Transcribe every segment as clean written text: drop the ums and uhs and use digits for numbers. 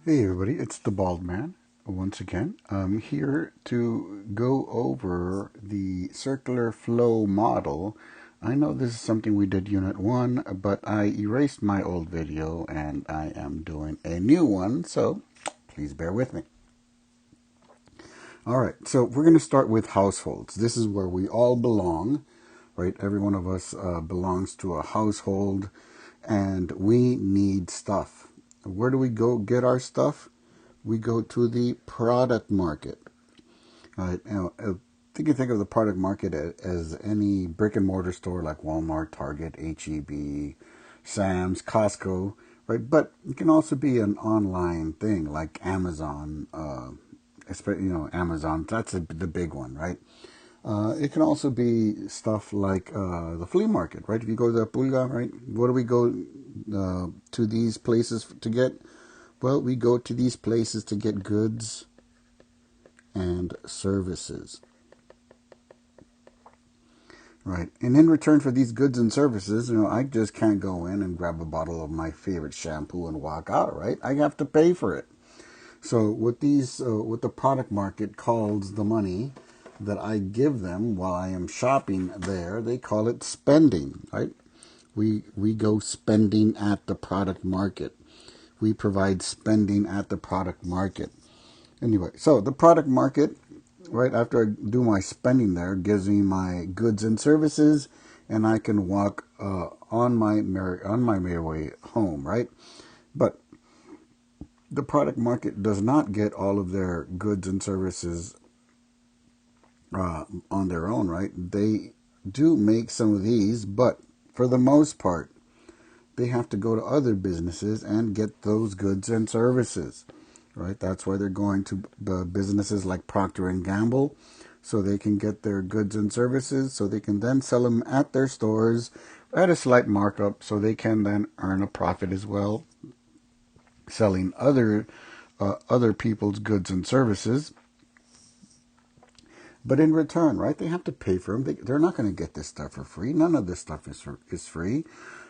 Hey everybody, it's the Bald Man once again. I'm here to go over the circular flow model. I know this is something we did Unit 1, but I erased my old video and I am doing a new one, so please bear with me. Alright, so we're going to start with households. This is where we all belong, right? Every one of us belongs to a household and we need stuff. Where do we go get our stuff? We go to the product market. Right? Now, I think you think of the product market as any brick and mortar store like Walmart, Target, HEB, Sam's, Costco, right? But it can also be an online thing like Amazon. Amazon. That's the big one, right? It can also be stuff like the flea market, right? If you go to the pulga, right? What do we go to these places to get? Well, we go to these places to get goods and services, right? And in return for these goods and services, I just can't go in and grab a bottle of my favorite shampoo and walk out, right? I have to pay for it. So what the product market calls the money that I give them while I am shopping there, they call it spending, right? We go spending at the product market. We provide spending at the product market. Anyway, so the product market, right after I do my spending there, gives me my goods and services, and I can walk on my merry way home, right? But the product market does not get all of their goods and services on their own, right? They do make some of these, but for the most part, they have to go to other businesses and get those goods and services, right? That's why they're going to businesses like Procter and Gamble, so they can get their goods and services, so they can then sell them at their stores at a slight markup, so they can then earn a profit as well, selling other people's goods and services. But in return, right, they have to pay for them. They're not going to get this stuff for free. None of this stuff is free.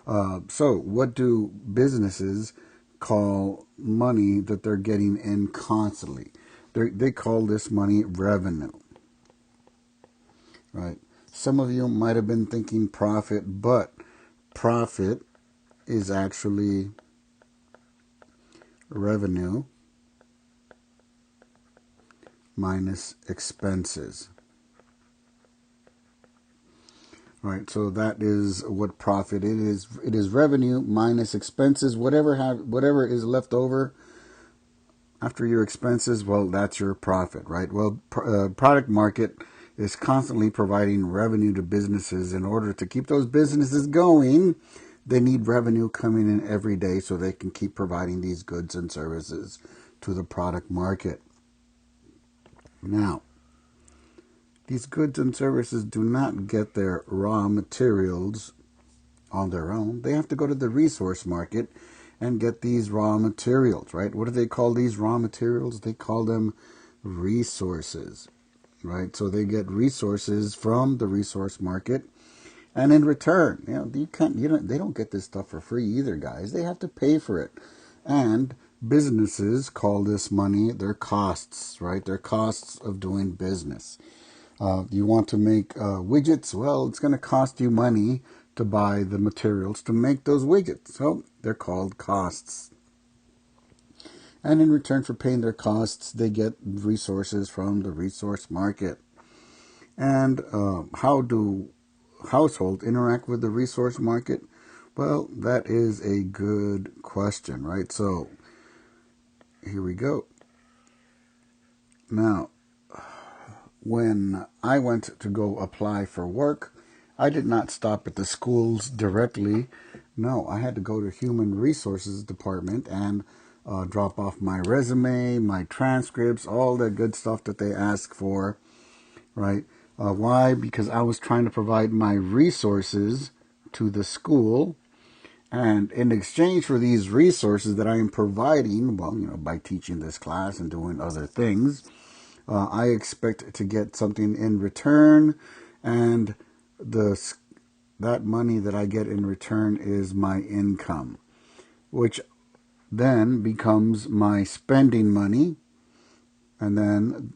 So what do businesses call money that they're getting in constantly? They call this money revenue, right? Some of you might have been thinking profit, but profit is actually revenue minus expenses. Right, so that is what profit is. It is revenue minus expenses. Whatever is left over after your expenses, well, that's your profit, right? Well, product market is constantly providing revenue to businesses. In order to keep those businesses going, they need revenue coming in every day so they can keep providing these goods and services to the product market. Now, these goods and services do not get their raw materials on their own. They have to go to the resource market and get these raw materials, right? What do they call these raw materials? They call them resources, right? So they get resources from the resource market, and in return, they don't get this stuff for free either, guys. They have to pay for it, and businesses call this money their costs, right? Their costs of doing business. You want to make widgets? Well, it's going to cost you money to buy the materials to make those widgets. So they're called costs. And in return for paying their costs, they get resources from the resource market. And how do households interact with the resource market? Well, that is a good question, right? So here we go. Now, when I went to go apply for work, I did not stop at the schools directly. No, I had to go to Human Resources Department and drop off my resume, my transcripts, all the good stuff that they ask for, right? Why? Because I was trying to provide my resources to the school, and in exchange for these resources that I am providing, well, by teaching this class and doing other things, I expect to get something in return, and that money that I get in return is my income, which then becomes my spending money, and then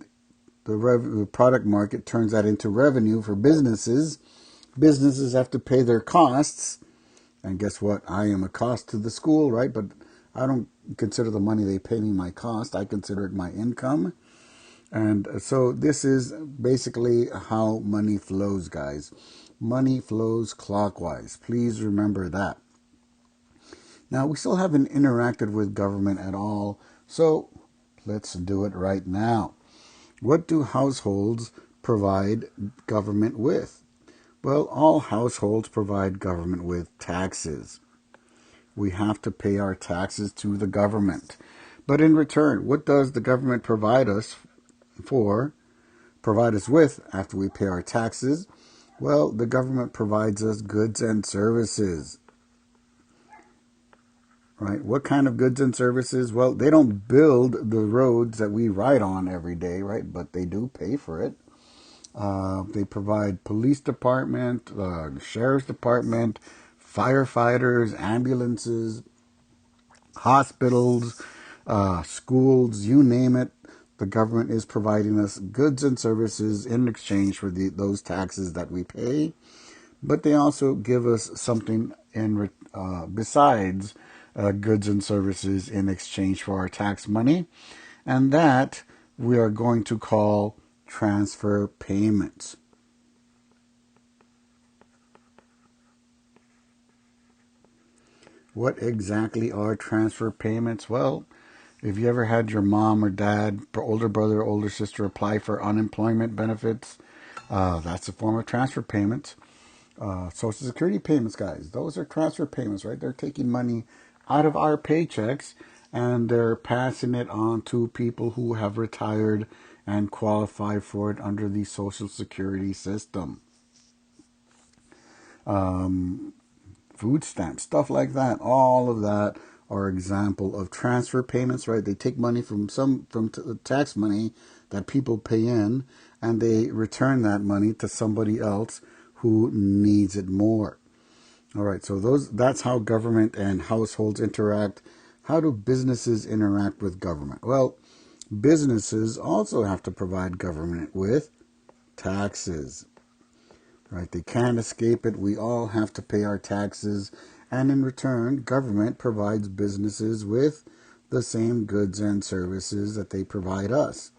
the product market turns that into revenue for businesses. Businesses have to pay their costs, and guess what? I am a cost to the school, right? But I don't consider the money they pay me my cost. I consider it my income. And so this is basically how money flows, guys. Money flows clockwise. Please remember that. Now, we still haven't interacted with government at all, so let's do it right now. What do households provide government with? Well, all households provide government with taxes. We have to pay our taxes to the government. But in return, what does the government provide us with after we pay our taxes? Well, the government provides us goods and services. Right? What kind of goods and services? Well, they don't build the roads that we ride on every day, right? But they do pay for it. They provide police department, sheriff's department, firefighters, ambulances, hospitals, schools, you name it. The government is providing us goods and services in exchange for those taxes that we pay. But they also give us something besides goods and services in exchange for our tax money. And that we are going to call transfer payments. What exactly are transfer payments? Well, if you ever had your mom or dad, older brother, or older sister apply for unemployment benefits, that's a form of transfer payments. Social Security payments, guys, those are transfer payments, right? They're taking money out of our paychecks and they're passing it on to people who have retired and qualify for it under the Social Security system. Food stamps, stuff like that. All of that are example of transfer payments, right? They take money from tax money that people pay in, and they return that money to somebody else who needs it more. All right, so that's how government and households interact. How do businesses interact with government? Well, businesses also have to provide government with taxes. Right? They can't escape it. We all have to pay our taxes. And in return, government provides businesses with the same goods and services that they provide us.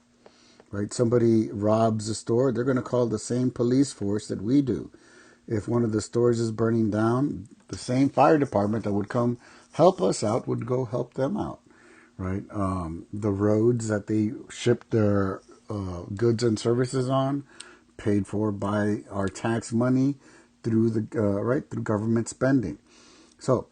Right? Somebody robs a store, they're going to call the same police force that we do. If one of the stores is burning down, the same fire department that would come help us out would go help them out. Right? The roads that they ship their goods and services on, paid for by our tax money through through government spending. So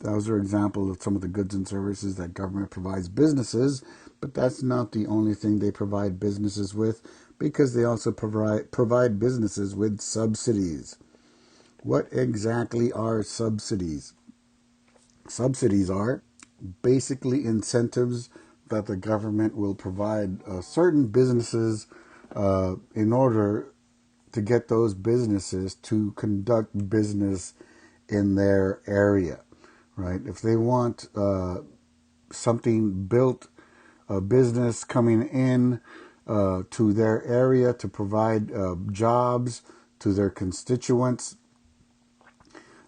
those are examples of some of the goods and services that government provides businesses, but that's not the only thing they provide businesses with, because they also provide businesses with subsidies. What exactly are subsidies? Subsidies are basically incentives that the government will provide certain businesses in order to get those businesses to conduct business in their area, right? If they want something built, a business coming in to their area to provide jobs to their constituents,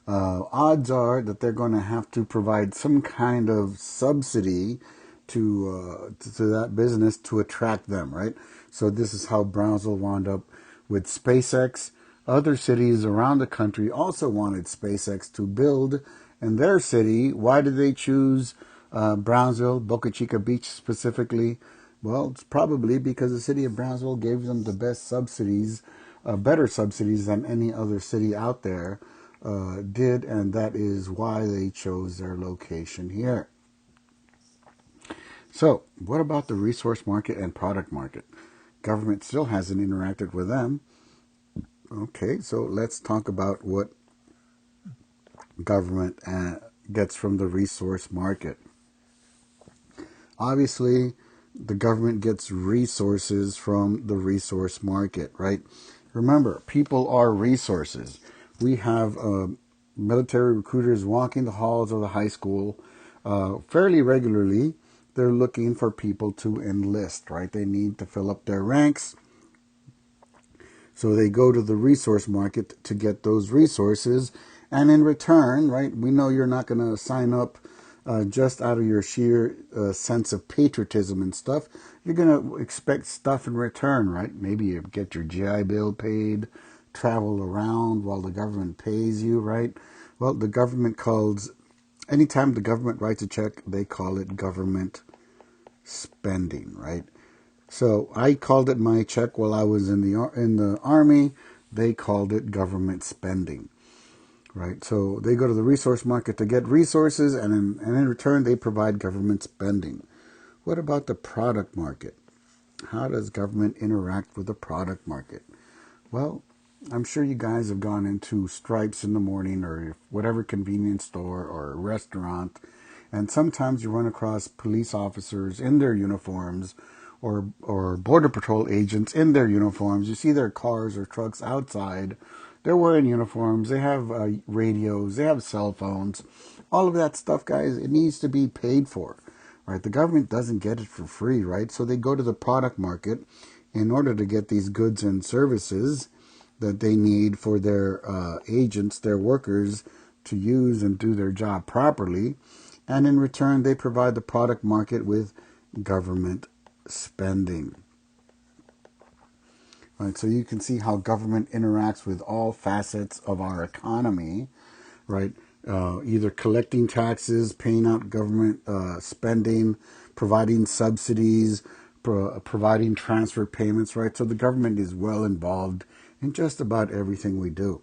odds are that they're going to have to provide some kind of subsidy to that business to attract them, right? So this is how Brownsville wound up with SpaceX. Other cities around the country also wanted SpaceX to build in their city. Why did they choose Brownsville, Boca Chica Beach specifically? Well, it's probably because the city of Brownsville gave them the best subsidies, better subsidies than any other city out there did, and that is why they chose their location here. So, what about the resource market and product market? Government still hasn't interacted with them. Okay, so let's talk about what government gets from the resource market. Obviously, the government gets resources from the resource market, right? Remember, people are resources. We have military recruiters walking the halls of the high school, fairly regularly, they're looking for people to enlist, right? They need to fill up their ranks. So they go to the resource market to get those resources. And in return, right, we know you're not going to sign up just out of your sheer sense of patriotism and stuff. You're going to expect stuff in return, right? Maybe you get your GI Bill paid, travel around while the government pays you, right? Well, the government calls, anytime the government writes a check, they call it government spending, right? So I called it my check while I was in the army. They called it government spending, right? So they go to the resource market to get resources, and in return they provide government spending. What about the product market? How does government interact with the product market? Well, I'm sure you guys have gone into Stripes in the morning or whatever convenience store or restaurant, and sometimes you run across police officers in their uniforms or border patrol agents in their uniforms. You see their cars or trucks outside. They're wearing uniforms. They have radios. They have cell phones. All of that stuff, guys, it needs to be paid for, right? The government doesn't get it for free, right? So they go to the product market in order to get these goods and services that they need for their agents, their workers, to use and do their job properly. And in return, they provide the product market with government spending. Right, so you can see how government interacts with all facets of our economy, right? Either collecting taxes, paying out government spending, providing subsidies, providing transfer payments, right? So the government is well involved in just about everything we do.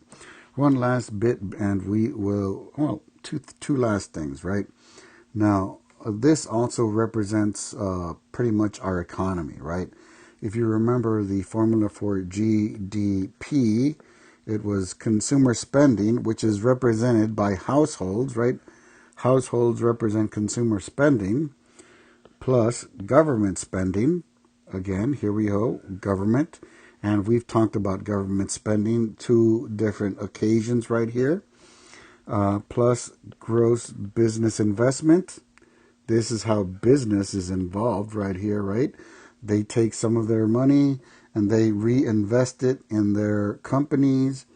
One last bit, and we will, well, two last things, right? Now, this also represents pretty much our economy, right? If you remember the formula for GDP, it was consumer spending, which is represented by households, right? Households represent consumer spending, plus government spending. Again, here we go, government. And we've talked about government spending two different occasions right here. Plus gross business investment. This is how business is involved right here, right? They take some of their money and they reinvest it in their companies.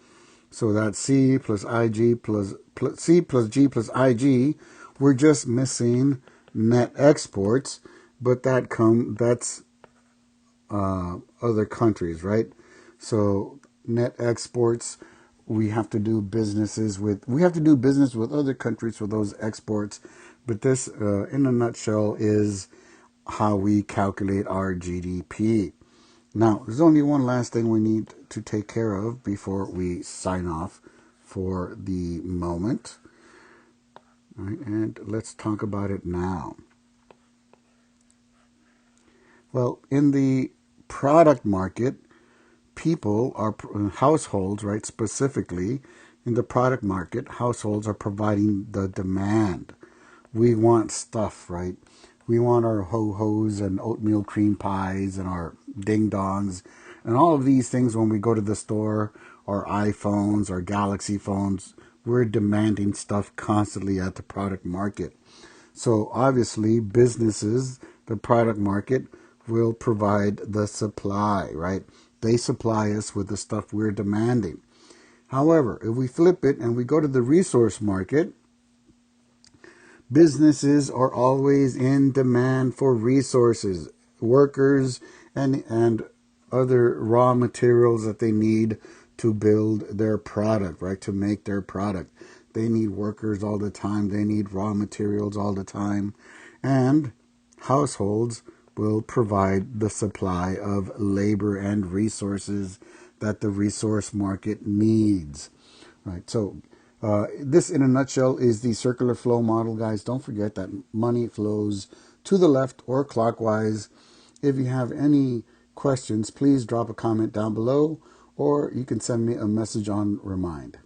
So that's C plus IG plus C plus G plus IG. We're just missing net exports, but that's other countries, right? So net exports, we have to do business with other countries for those exports. But this, in a nutshell, is how we calculate our GDP. Now, there's only one last thing we need to take care of before we sign off for the moment. All right, and let's talk about it now. Well, in the product market, households, right, specifically in the product market, households are providing the demand. We want stuff, right? We want our ho-hos and oatmeal cream pies and our ding-dongs and all of these things when we go to the store, our iPhones, our Galaxy phones. We're demanding stuff constantly at the product market. So obviously businesses, the product market, will provide the supply, right? They supply us with the stuff we're demanding. However, if we flip it and we go to the resource market, businesses are always in demand for resources, workers, and other raw materials that they need to build their product, right? To make their product. They need workers all the time. They need raw materials all the time. And households will provide the supply of labor and resources that the resource market needs, right? So this, in a nutshell, is the circular flow model, guys. Don't forget that money flows to the left or clockwise. If you have any questions, please drop a comment down below, or you can send me a message on Remind.